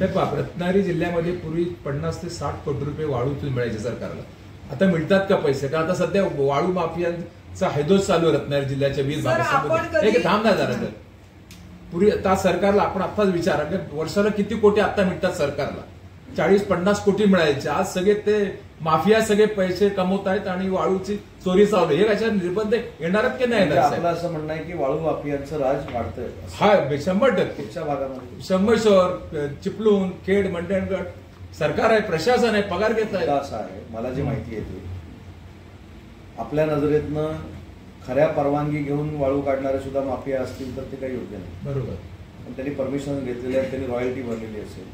तर रत्नागिरी जिल्ह्यामध्ये पूर्वी 50 ते 60 कोटी रुपये वाळूतून मिळायचे सरकारला. आता मिळतात का पैसे? का आता सध्या वाळू माफियांचा हैदोस चालू आहे रत्नागिरी जिल्ह्याच्या 20 भागात. थांब ना जरा. पूर्वी आता सरकारला आपण आत्ताच विचारा की वर्षाला किती कोटी आता मिळतात सरकारला. 40-50 कोटी मिळायचे. आज सगळे ते माफिया सगळे पैसे कमवत आहेत आणि वाळूची चोरी चालू आहे. हे कशा निर्बंध येणारच की नाही? आपलं असं म्हणणं आहे की वाळू माफियांचं राज वाढतंय. हा 100% कुठच्या भागामध्ये? संगमेश्वर, चिपळूण, खेड, मंडणगड सरकार आहे, प्रशासन आहे, पगार घेत आहे. असं आहे मला जी माहिती येते आपल्या नजरेतनं खऱ्या परवानगी घेऊन वाळू काढणारे सुद्धा माफिया असतील तर ते काही योग्य नाही. बरोबर. पण त्यांनी परमिशन घेतलेली आहे, त्यांनी रॉयल्टी भरलेली असेल.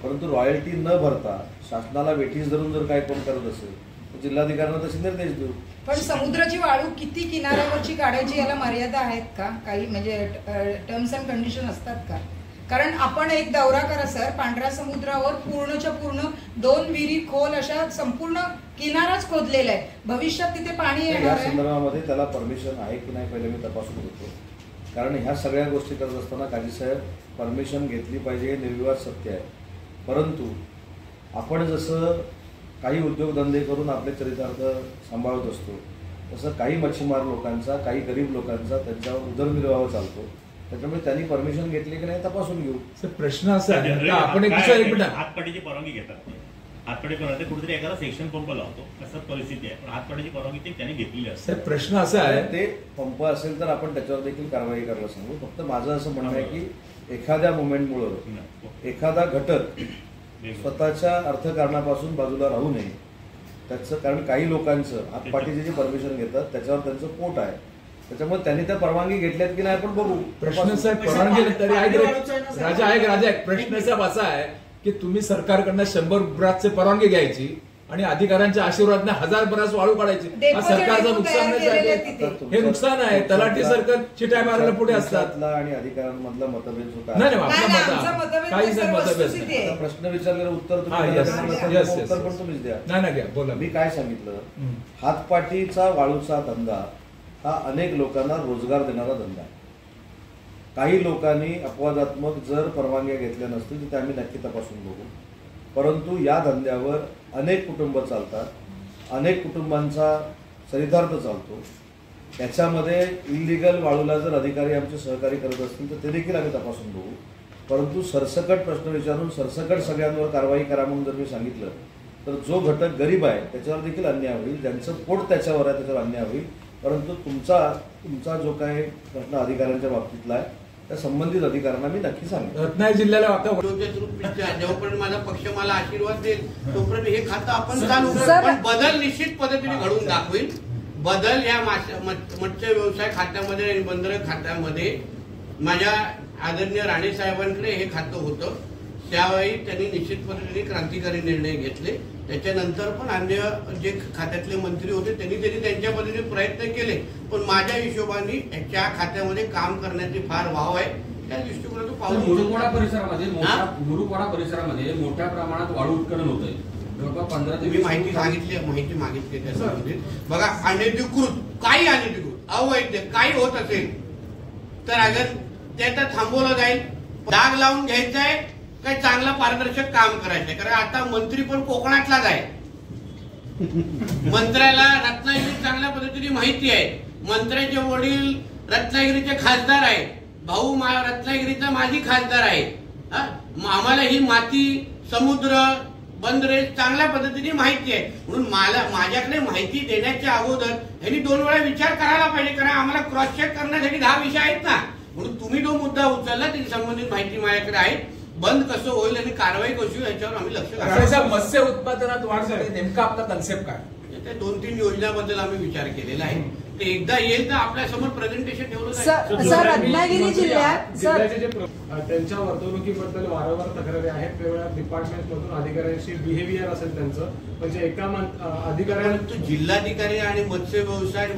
परंतु रॉयल्टी न भरता शासनाला वेठीस धरून जर काय कोण करत असेल तर जिल्हाधिकाऱ्यांना तसे निर्देश देऊ. पण समुद्राची वाळू किती किनाऱ्यावरची काढायची याला मर्यादा आहेत का? काही म्हणजे टर्म्स अँड कंडिशन असतात का? कारण आपण एक दौरा करा सर, पांढऱ्या समुद्रावर पूर्णच्या पूर्ण 2 विहिरी खोल अशा संपूर्ण किनाराच खोदलेला आहे. भविष्यात तिथे पाणी येणार आहे. या संदर्भामध्ये त्याला परमिशन आहे की नाही पहिले मी तपासून घेतो. कारण ह्या सगळ्या गोष्टी करत असताना काजी साहेब परमिशन घेतली पाहिजे हे निर्विवाद सत्य आहे. परंतु आपण जसं काही उद्योगधंदे करून आपले चरितार्थ सांभाळत असतो तसं काही मच्छीमार लोकांचा, काही गरीब लोकांचा त्यांच्यावर उदरनिर्वाह चालतो. त्याच्यामुळे त्यांनी परमिशन घेतली की नाही तपासून घेऊ. प्रश्न असा आहे आपण हातपाडीची परवानगी घेतात. हातपाडी परवानगी कुठेतरी एखादा सेक्शन पंप लावतो असं परिस्थिती आहे. पण हातपाडीची परवानगी त्यांनी घेतलेली असते. प्रश्न असा आहे ते पंप असेल तर आपण त्याच्यावर देखील कारवाई करायला सांगू. फक्त माझं असं म्हणणं आहे की एखाद्या मुवमेंटमुळं एखादा घटक स्वतःच्या अर्थकारणापासून बाजूला राहू नये. त्याचं कारण काही लोकांचं हातपाटीची जी परमिशन घेतात त्याच्यावर त्यांचं पोट आहे. त्याच्यामुळे त्यांनी त्या परवानगी घेतल्यात की नाही आपण बघू. प्रश्न साहेब परवानगी तरी राजा एक प्रश्न साहेब असा आहे की तुम्ही सरकारकडनं 100 ब्रासचे परवानगी घ्यायची आणि अधिकाऱ्यांच्या आशीर्वादाने 1000 ब्रास वाळू काढायची. हा सरकारचं नुकसान नाही. हे नुकसान आहे. तलाठी सरकार चिट्या मारायला पुढे असतात आणि अधिकाऱ्यांमधला मतभेद होता. नाही काही मतभेद. प्रश्न विचारलेलं उत्तर पण तुम्हीच द्या. नाही घ्या बोला. मी काय सांगितलं, हातपाटीचा वाळूचा धंदा हा अनेक लोकांना रोजगार देणारा धंदा आहे. काही लोकांनी अपवादात्मक जर परवानग्या घेतल्या नसतील तर ते आम्ही नक्की तपासून बघू. परंतु या धंद्यावर अनेक कुटुंब चालतात, अनेक कुटुंबांचा चरितार्थ चालतो. त्याच्यामध्ये इलिगल वाळूला जर अधिकारी आमचे सहकार्य करत असतील तर ते देखील आम्ही तपासून बघू. परंतु सरसकट प्रश्न विचारून सरसकट सगळ्यांवर कारवाई करा म्हणून जर मी सांगितलं तर जो घटक गरीब आहे त्याच्यावर देखील अन्याय होईल. ज्यांचं पोट त्याच्यावर आहे त्याच्यावर अन्याय होईल. परंतु तुमचा जो काही प्रश्न अधिकाऱ्यांच्या बाबतीतला आहे त्या संबंधित अधिकाऱ्यांना मी नक्की सांगेन. रत्नागिरी जिल्ह्याला जेव्हापर्यंत माझा पक्ष मला आशीर्वाद देईल तोपर्यंत हे खातं आपण चालू पण बदल निश्चित पद्धतीने घडवून दाखवेल. बदल या मत्स्य व्यवसाय खात्यामध्ये आणि बंदर खात्यामध्ये माझ्या आदरणीय राणे साहेबांकडे हे खातं होतं. त्यावेळी त्यांनी निश्चित पद्धतीने क्रांतिकारी निर्णय घेतले. त्याच्यानंतर पण अन्य जे खात्यातले मंत्री होते त्यांनी त्यांच्या पद्धतीने प्रयत्न केले. पण माझ्या हिशोबाने त्या खात्यामध्ये काम करण्याची फार वाव आहे. त्या दृष्टिकोनातून पाऊल मुरुडवाडा परिसरामध्ये मोठ्या प्रमाणात वाळू उत्खनन होत आहे. जवळपास 15 ते 20 माहिती मागितली त्या संबंधित. बघा अनधिकृत काही अनधिकृत अवैध काही होत असेल तर अगर त्याचा थांबवलं जाईल. डाग लावून घ्यायचं आहे काही चांगलं पारदर्शक काम करायचंय. कारण आता मंत्री पण कोकणातलाच आहे. मंत्र्याला रत्नागिरी चांगल्या पद्धतीने माहिती आहे. मंत्र्याचे वडील रत्नागिरीचे खासदार आहे. भाऊ रत्नागिरीचा माजी खासदार आहे. आम्हाला ही माती समुद्र बंदरे चांगल्या पद्धतीने माहिती आहे. म्हणून माझ्याकडे माहिती देण्याच्या अगोदर यांनी 2 वेळा विचार करायला पाहिजे. कारण आम्हाला क्रॉस चेक करण्यासाठी 10 विषय आहेत ना. म्हणून तुम्ही जो मुद्दा उचलला त्याची संबंधित माहिती माझ्याकडे आहे. बंद कसं होईल आणि कारवाई कशी होईल याच्यावर आम्ही लक्ष घालू. मत्स्य उत्पादनात वाढ झाली नेमका आपला कन्सेप्ट काय? त्या 2-3 योजनाबद्दल आम्ही विचार केलेला आहे. ते एकदा येईल तर आपल्या समोर प्रेझेंटेशन ठेवलं जाईल. रत्नागिरी जिल्ह्यात त्यांच्या वर्तणुकीबद्दल वारंवार तक्रारी आहेत. वेगवेगळ्या डिपार्टमेंट मधून अधिकाऱ्यांशी बिहेवियर असेल त्यांचं म्हणजे एका अधिकाऱ्यांना जिल्हाधिकारी आणि मत्स्य व्यवसाय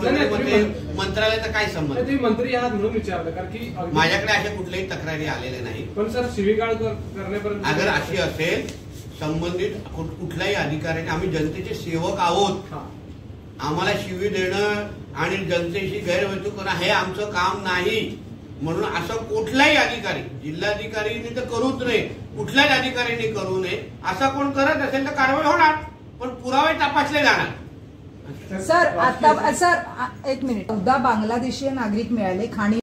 मंत्रालयाचा काय संबंध? तुम्ही मंत्री आहात म्हणून विचारलं कारण की माझ्याकडे अशा कुठल्याही तक्रारी आलेल्या नाही. पण सर शिवीगाळ करण्यापर्यंत अगर अशी असेल संबंधित कुठल्याही अधिकाऱ्याने आम्ही जनतेचे सेवक आहोत. आम्हाला शिवी देणं आणि जनतेशी गैरवर्तणूक करणं हे आमचं काम नाही. म्हणून असं कुठलाही अधिकारी, जिल्हाधिकाऱ्यांनी तर करूच नये, कुठल्याच अधिकाऱ्यांनी करू नये. असा कोण करत असेल तर कारवाई होणार, पण पुरावे तपासले जाणार. सर आता सर एक मिनिट 14 बांगलादेशी नागरिक मिळाले खाणी